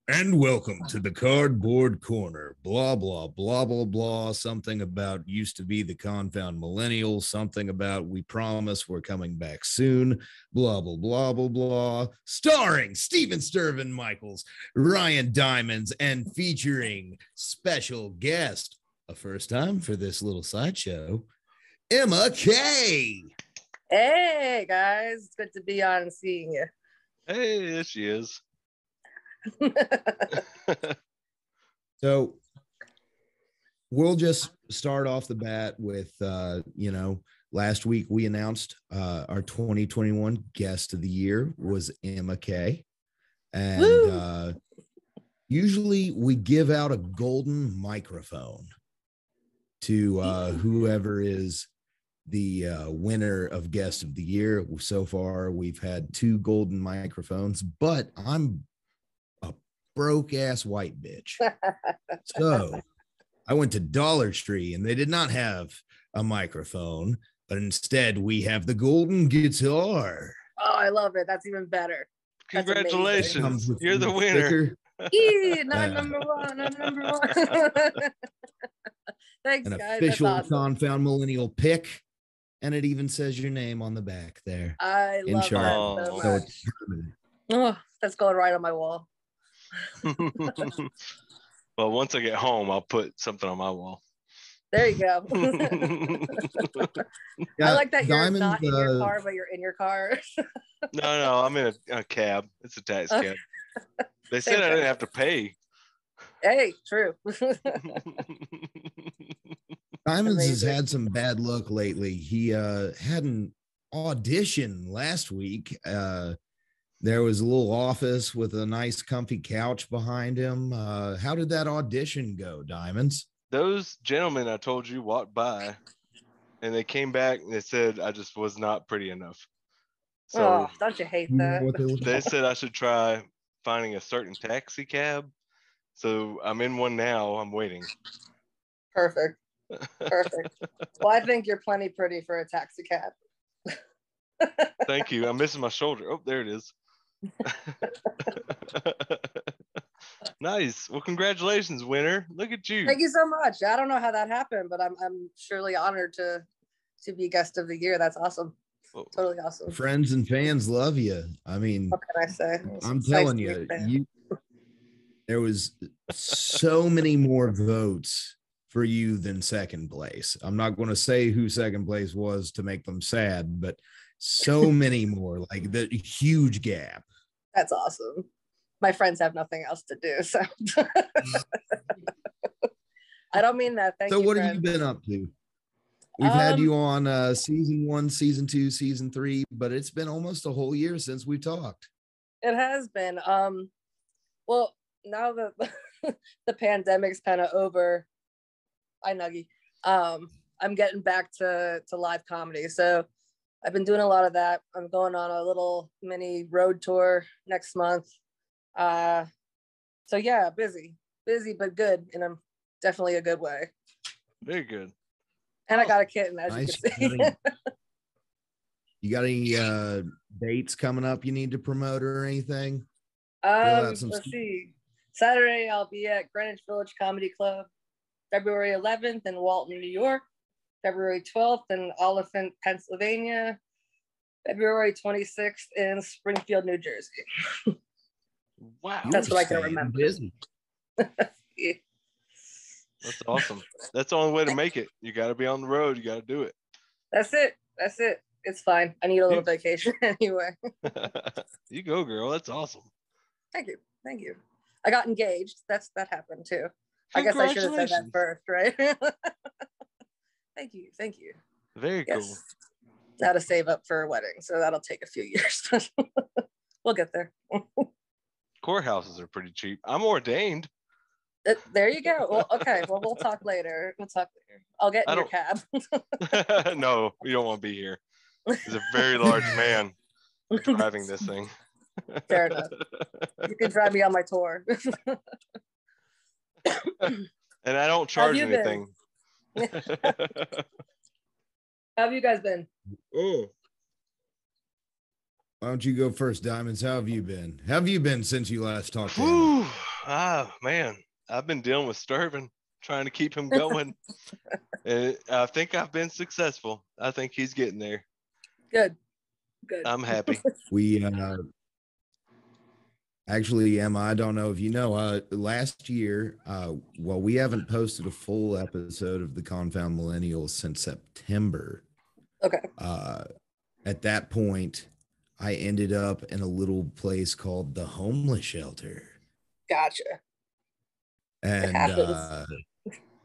And welcome to the Cardboard Corner. Blah, blah, blah, blah, blah. Something about used to be the Confound Millennial. Something about we promise we're coming back soon. Blah, blah, blah, blah, blah. Starring Steven Stirvin Michaels, Ryan Diamondz, and featuring special guest, a first time for this little sideshow, Emma K. Hey, guys. It's good to be on and seeing you. Hey, there she is. So we'll just start off the bat with, last week we announced our 2021 guest of the year was Emma K. And usually we give out a golden microphone to whoever is the winner of guest of the year. So far, we've had 2 golden microphones, but I'm broke ass white bitch. So I went to Dollar Tree and they did not have a microphone, but instead we have the golden guitar. Oh, I love it. That's even better. Congratulations. You're the winner. Not number one. I'm number one. Thanks, An guys. official That's awesome. Confound Millennial pick. And it even says your name on the back there. I love that so much. Oh, that's going right on my wall. Well, once I get home, I'll put something on my wall. There you go. Yeah, I like that you're Diamondz, not in your car, but you're in your car. No, I'm in a cab. It's a taxi cab. They said I didn't have to pay. Hey, true. Diamondz has had some bad luck lately. He had an audition last week. There was a little office with a nice comfy couch behind him. How did that audition go, Diamondz? Those gentlemen I told you walked by and they came back and they said I just was not pretty enough. So don't you hate that? They said I should try finding a certain taxi cab. So I'm in one now. I'm waiting. Perfect. Well, I think you're plenty pretty for a taxi cab. Thank you. I'm missing my shoulder. Oh, there it is. Nice. Well, congratulations, winner. Look at you. Thank you so much. I don't know how that happened, but I'm surely honored to be guest of the year. That's awesome. Whoa. Totally awesome. Friends and fans love you. I mean, what can I say? I'm telling you, there was so many more votes for you than second place. I'm not going to say who second place was to make them sad, but so many more, like the huge gap. That's awesome. My friends have nothing else to do, so I don't mean that. Thank you. So what have you been up to? We've had you on season 1, season 2, season 3, but it's been almost a whole year since we talked. It has been. Well, now that the pandemic's kind of over, I'm getting back to live comedy. So I've been doing a lot of that. I'm going on a little mini road tour next month. So yeah, busy, but good. And I'm definitely a good way. Very good. And I got a kitten, as nice. You can see. You got any dates coming up you need to promote or anything? Let's see. Saturday, I'll be at Greenwich Village Comedy Club. February 11th in Walton, New York. February 12th in Oliphant, Pennsylvania. February 26th in Springfield, New Jersey. Wow. That's what I can remember. Yeah. That's awesome. That's the only way to make it. You got to be on the road. You got to do it. That's it. It's fine. I need a little vacation anyway. You go, girl. That's awesome. Thank you. I got engaged. That happened too. I guess I should have said that first, right? Thank you. Very cool. Now to save up for a wedding, so that'll take a few years. We'll get there. Courthouses are pretty cheap. I'm ordained. There you go. Well, okay. Well, we'll talk later. I'll get in your cab. No, you don't want to be here. He's a very large man driving this thing. Fair enough. You can drive me on my tour. And I don't charge anything. How have you guys been? Oh, Why don't you go first, Diamondz? How have you been? How have you been since you last talked to him? Whew. Man, I've been dealing with Stirvin, trying to keep him going. And I think I've been successful. I think he's getting there. Good. I'm happy. We actually, Emma, I don't know if you know, last year, well, we haven't posted a full episode of the Confound Millennial since September. Okay. At that point, I ended up in a little place called the homeless shelter. Gotcha. And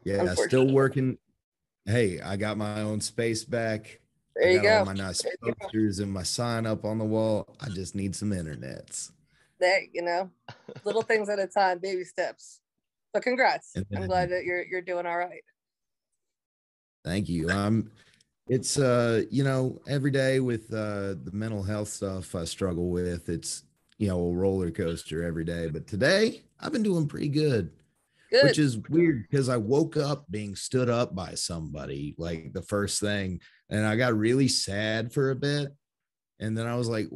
yeah, still working. Hey, I got my own space back. There I you got go. all my nice posters and my sign up on the wall. I just need some internets. There, little things at a time, baby steps. But congrats. I'm glad that you're doing all right. Thank you. It's every day with the mental health stuff I struggle with, it's a roller coaster every day. But today I've been doing pretty good. Which is weird because I woke up being stood up by somebody like the first thing, and I got really sad for a bit. And then I was like,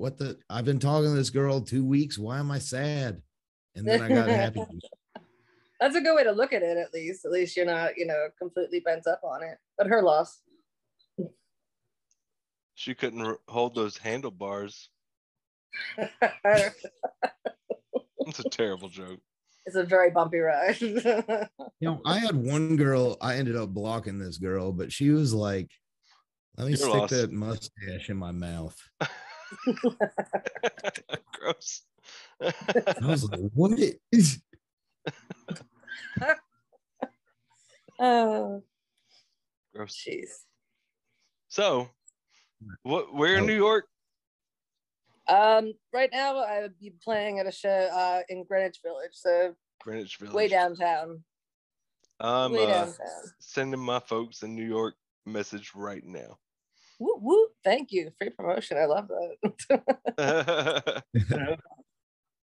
I've been talking to this girl 2 weeks. Why am I sad? And then I got happy. That's a good way to look at it, at least. At least you're not, completely bent up on it. But her loss. She couldn't hold those handlebars. It's a terrible joke. It's a very bumpy ride. I had one girl, I ended up blocking this girl, but she was like, let me stick that mustache in my mouth. Gross. I was like, what is? Oh, gross. Jeez. So, where in New York? Right now I would be playing at a show in Greenwich Village, so Greenwich Village, way downtown. I'm sending my folks in New York a message right now. Woo woo! Thank you, free promotion. I love that.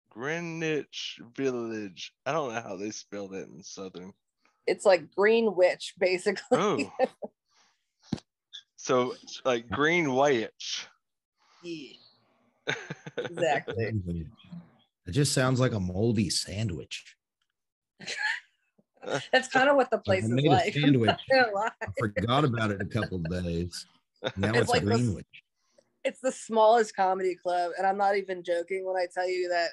Greenwich Village. I don't know how they spell that in Southern. It's like Greenwich, basically. Oh, so like Greenwich. Yeah. Exactly. It just sounds like a moldy sandwich. That's kind of what the place is like. Sandwich. I forgot about it a couple of days. Now it's like Greenwich. It's the smallest comedy club, and I'm not even joking when I tell you that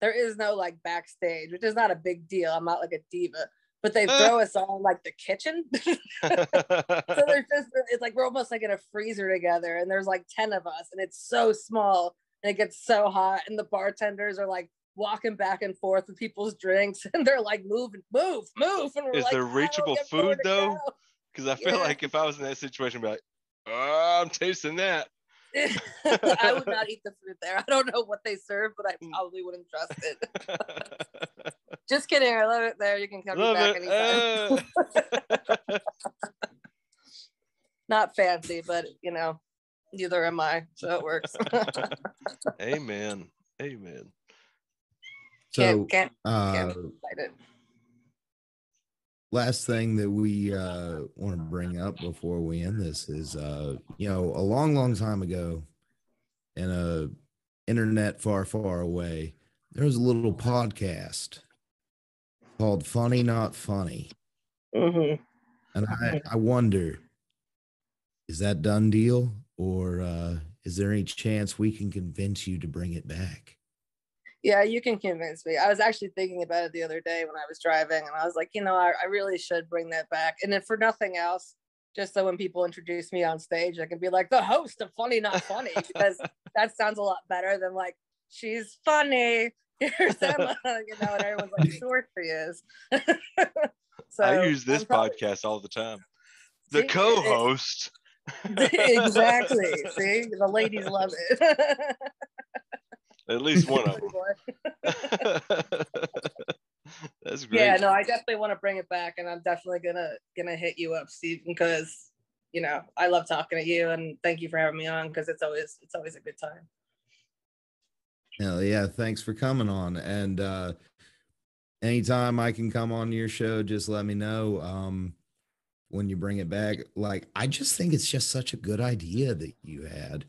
there is no like backstage, which is not a big deal. I'm not like a diva, but they throw us on like the kitchen. So it's like we're almost like in a freezer together, and there's like 10 of us, and it's so small. And it gets so hot, and the bartenders are like walking back and forth with people's drinks, and they're like, move. And we're is like, there reachable food though? Because I feel like if I was in that situation, I'd be like, oh, I'm tasting that. I would not eat the food there. I don't know what they serve, but I probably wouldn't trust it. Just kidding. I love it there. You can come back anytime. Not fancy, but neither am I, so it works. Amen. So can't fight it. Last thing that we want to bring up before we end this is a long time ago in a internet far away, there was a little podcast called Funny Not Funny. Mm-hmm. And I wonder, is that done deal, or is there any chance we can convince you to bring it back? Yeah, you can convince me. I was actually thinking about it the other day when I was driving, and I was like, I really should bring that back. And if for nothing else, just so when people introduce me on stage, I can be like the host of Funny Not Funny, because that sounds a lot better than like, she's funny. Here's Emma, and everyone's like, sure she is. So I use this podcast all the time. The co-host. Exactly. See, the ladies love it. At least one of them. That's great. Yeah, no, I definitely want to bring it back, and I'm definitely gonna hit you up, Steve, because I love talking to you, and thank you for having me on, because it's always a good time. Hell yeah, thanks for coming on. And anytime I can come on your show, just let me know when you bring it back. Like, I just think it's just such a good idea that you had.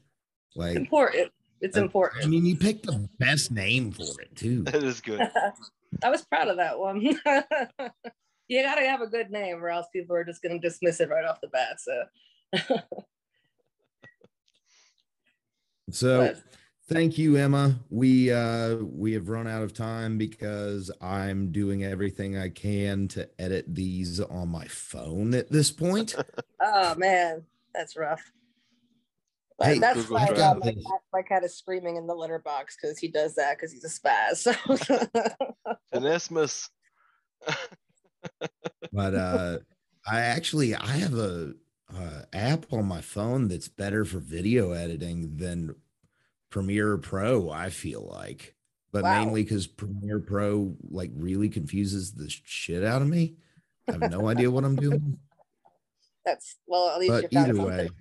Like, important. It's important. I mean, you picked the best name for it too. That is good. I was proud of that one. You gotta have a good name, or else people are just gonna dismiss it right off the bat. So thank you, Emma. We have run out of time because I'm doing everything I can to edit these on my phone at this point. Oh man, that's rough. Hey, that's why my cat is screaming in the litter box, because he does that because he's a spaz. Anesmus. But I have a app on my phone that's better for video editing than Premiere Pro, I feel like. But mainly because Premiere Pro like really confuses the shit out of me. I have no idea what I'm doing. That's at least but either way.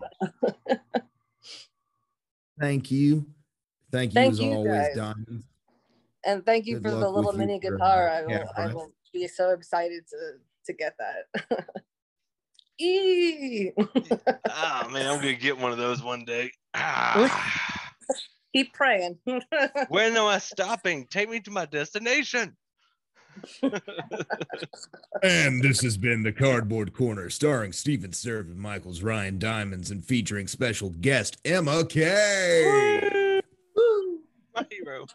Thank you as always, Diamondz. And thank you for the little mini guitar. I will be so excited to get that. Oh man, I'm gonna get one of those one day. Keep praying. When am I stopping? Take me to my destination. And this has been the Cardboard Corner, starring Steven Stirvin, Michaels, Ryan, Diamondz, and featuring special guest Emma K. My hero.